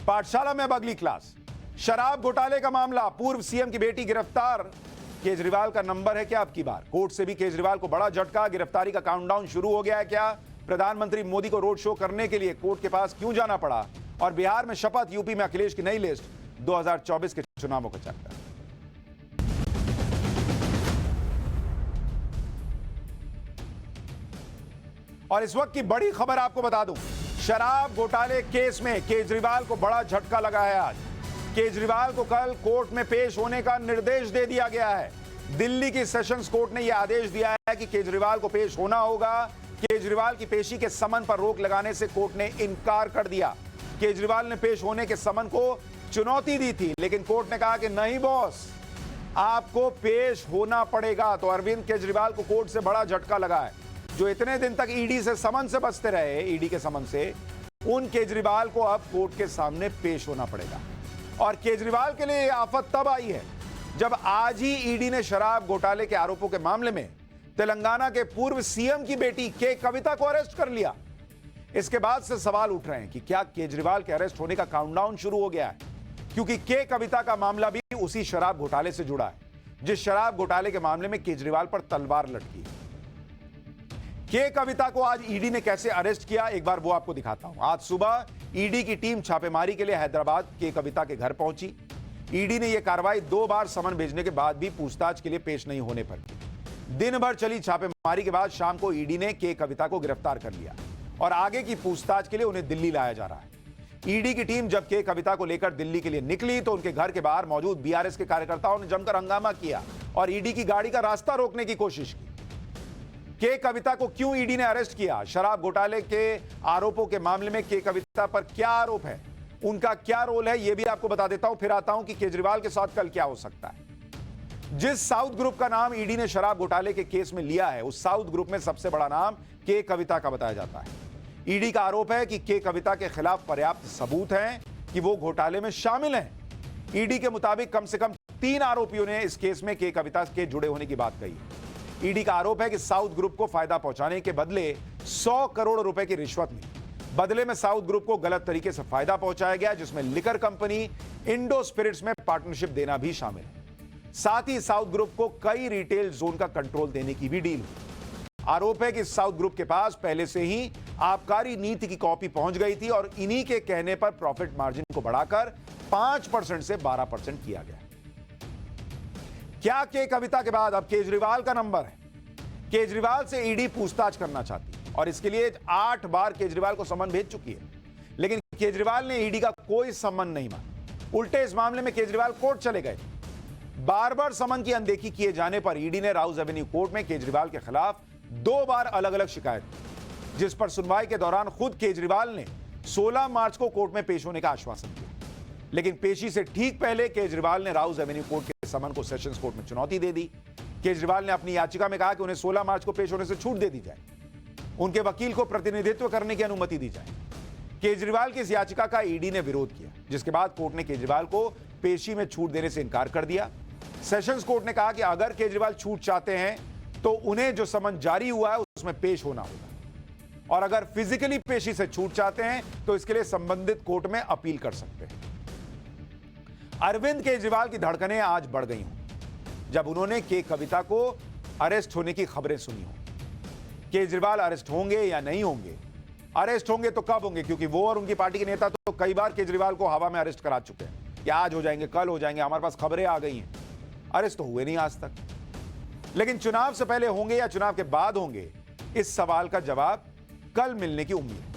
पाठशाला में अब अगली क्लास। शराब घोटाले का मामला, पूर्व सीएम की बेटी गिरफ्तार। केजरीवाल का नंबर है क्या अब की बार? कोर्ट से भी केजरीवाल को बड़ा झटका, गिरफ्तारी का काउंटडाउन शुरू हो गया है क्या? प्रधानमंत्री मोदी को रोड शो करने के लिए कोर्ट के पास क्यों जाना पड़ा? और बिहार में शपथ, यूपी में अखिलेश की नई लिस्ट, 2024 के चुनावों का चैप्टर। और इस वक्त की बड़ी खबर आपको बता दूं, शराब घोटाले केस में केजरीवाल को बड़ा झटका लगा है। आज केजरीवाल को कल कोर्ट में पेश होने का निर्देश दे दिया गया है। दिल्ली की सेशंस कोर्ट ने यह आदेश दिया है कि केजरीवाल को पेश होना होगा। केजरीवाल की पेशी के समन पर रोक लगाने से कोर्ट ने इनकार कर दिया। केजरीवाल ने पेश होने के समन को चुनौती दी थी, लेकिन कोर्ट ने कहा कि नहीं बॉस, आपको पेश होना पड़ेगा। तो अरविंद केजरीवाल को कोर्ट से बड़ा झटका लगा है। जो इतने दिन तक ईडी से समन से बचते रहे, ईडी के समन से, उन केजरीवाल को अब कोर्ट के सामने पेश होना पड़ेगा। और केजरीवाल के लिए आफत तब आई है जब आज ही ईडी ने शराब घोटाले के आरोपों के मामले में तेलंगाना के पूर्व सीएम की बेटी के कविता को अरेस्ट कर लिया। इसके बाद से सवाल उठ रहे हैं कि क्या केजरीवाल के अरेस्ट होने का काउंटडाउन शुरू हो गया है, क्योंकि के कविता का मामला भी उसी शराब घोटाले से जुड़ा है, जिस शराब घोटाले के मामले में केजरीवाल पर तलवार लटकी है। के कविता को आज ईडी ने कैसे अरेस्ट किया, एक बार वो आपको दिखाता हूं। आज सुबह ईडी की टीम छापेमारी के लिए हैदराबाद के कविता के घर पहुंची। ईडी ने यह कार्रवाई 2 बार समन भेजने के बाद भी पूछताछ के लिए पेश नहीं होने पर की। दिन भर चली छापेमारी के बाद शाम को ईडी ने के कविता को गिरफ्तार कर लिया और आगे की पूछताछ के लिए उन्हें दिल्ली लाया जा रहा है। ईडी की टीम जब के कविता को लेकर दिल्ली के लिए निकली तो उनके घर के बाहर मौजूद बीआरएस के कार्यकर्ताओं ने जमकर हंगामा किया और ईडी की गाड़ी का रास्ता रोकने की कोशिश की। के कविता को क्यों ईडी ने अरेस्ट किया? शराब घोटाले के आरोपों के मामले में के कविता पर क्या आरोप है, उनका क्या रोल है, यह भी आपको बता देता हूं। फिर आता हूं कि केजरीवाल के साथ कल क्या हो सकता है। जिस साउथ ग्रुप का नाम ईडी ने शराब घोटाले के केस में लिया है, उस साउथ ग्रुप में सबसे बड़ा नाम के कविता का बताया जाता है। ईडी का आरोप है कि के कविता के खिलाफ पर्याप्त सबूत हैं कि वो घोटाले में शामिल हैं। ईडी के मुताबिक कम से कम 3 आरोपियों ने इस केस में के कविता के जुड़े होने की बात कही। ईडी का आरोप है कि साउथ ग्रुप को फायदा पहुंचाने के बदले 100 करोड़ रुपए की रिश्वत मिली। बदले में साउथ ग्रुप को गलत तरीके से फायदा पहुंचाया गया, जिसमें लिकर कंपनी इंडो स्पिरिट्स में पार्टनरशिप देना भी शामिल है। साथ ही साउथ ग्रुप को कई रिटेल जोन का कंट्रोल देने की भी डील हुई। आरोप है कि साउथ ग्रुप के पास पहले से ही आबकारी नीति की कॉपी पहुंच गई थी और इन्हीं के कहने पर प्रॉफिट मार्जिन को बढ़ाकर 5% से 12% किया गया। क्या के कविता के बाद अब केजरीवाल का नंबर है? केजरीवाल से ईडी पूछताछ करना चाहती है और इसके लिए 8 बार केजरीवाल को समन भेज चुकी है, लेकिन केजरीवाल ने ईडी का कोई समन नहीं माना। उल्टे इस मामले में केजरीवाल कोर्ट चले गए। बार बार समन की अनदेखी किए जाने पर ईडी ने राउज एवेन्यू कोर्ट में केजरीवाल के खिलाफ 2 बार अलग अलग शिकायत की, जिस पर सुनवाई के दौरान खुद केजरीवाल ने 16 मार्च को कोर्ट में पेश होने का आश्वासन दिया। लेकिन पेशी से ठीक पहले केजरीवाल ने राउज एवेन्यू कोर्ट के समन को सेशंस कोर्ट में चुनौती दे दी। केजरीवाल ने अपनी याचिका में कहा कि उन्हें 16 मार्च को पेश होने से छूट दे दी जाए, उनके वकील को प्रतिनिधित्व करने की अनुमति दी जाए। केजरीवाल की इस याचिका का ईडी ने विरोध किया, जिसके बाद कोर्ट ने केजरीवाल को पेशी में छूट देने से इनकार कर दिया। सेशंस कोर्ट ने कहा कि अगर केजरीवाल छूट चाहते हैं तो उन्हें जो समन जारी हुआ है उसमें पेश होना होगा, और अगर फिजिकली पेशी से छूट चाहते हैं तो इसके लिए संबंधित कोर्ट में अपील कर सकते हैं। अरविंद केजरीवाल की धड़कनें आज बढ़ गई हों जब उन्होंने के कविता को अरेस्ट होने की खबरें सुनी हो। केजरीवाल अरेस्ट होंगे या नहीं होंगे? अरेस्ट होंगे तो कब होंगे? क्योंकि वो और उनकी पार्टी के नेता तो कई बार केजरीवाल को हवा में अरेस्ट करा चुके हैं कि आज हो जाएंगे, कल हो जाएंगे, हमारे पास खबरें आ गई हैं। अरेस्ट तो हुए नहीं आज तक। लेकिन चुनाव से पहले होंगे या चुनाव के बाद होंगे, इस सवाल का जवाब कल मिलने की उम्मीद है।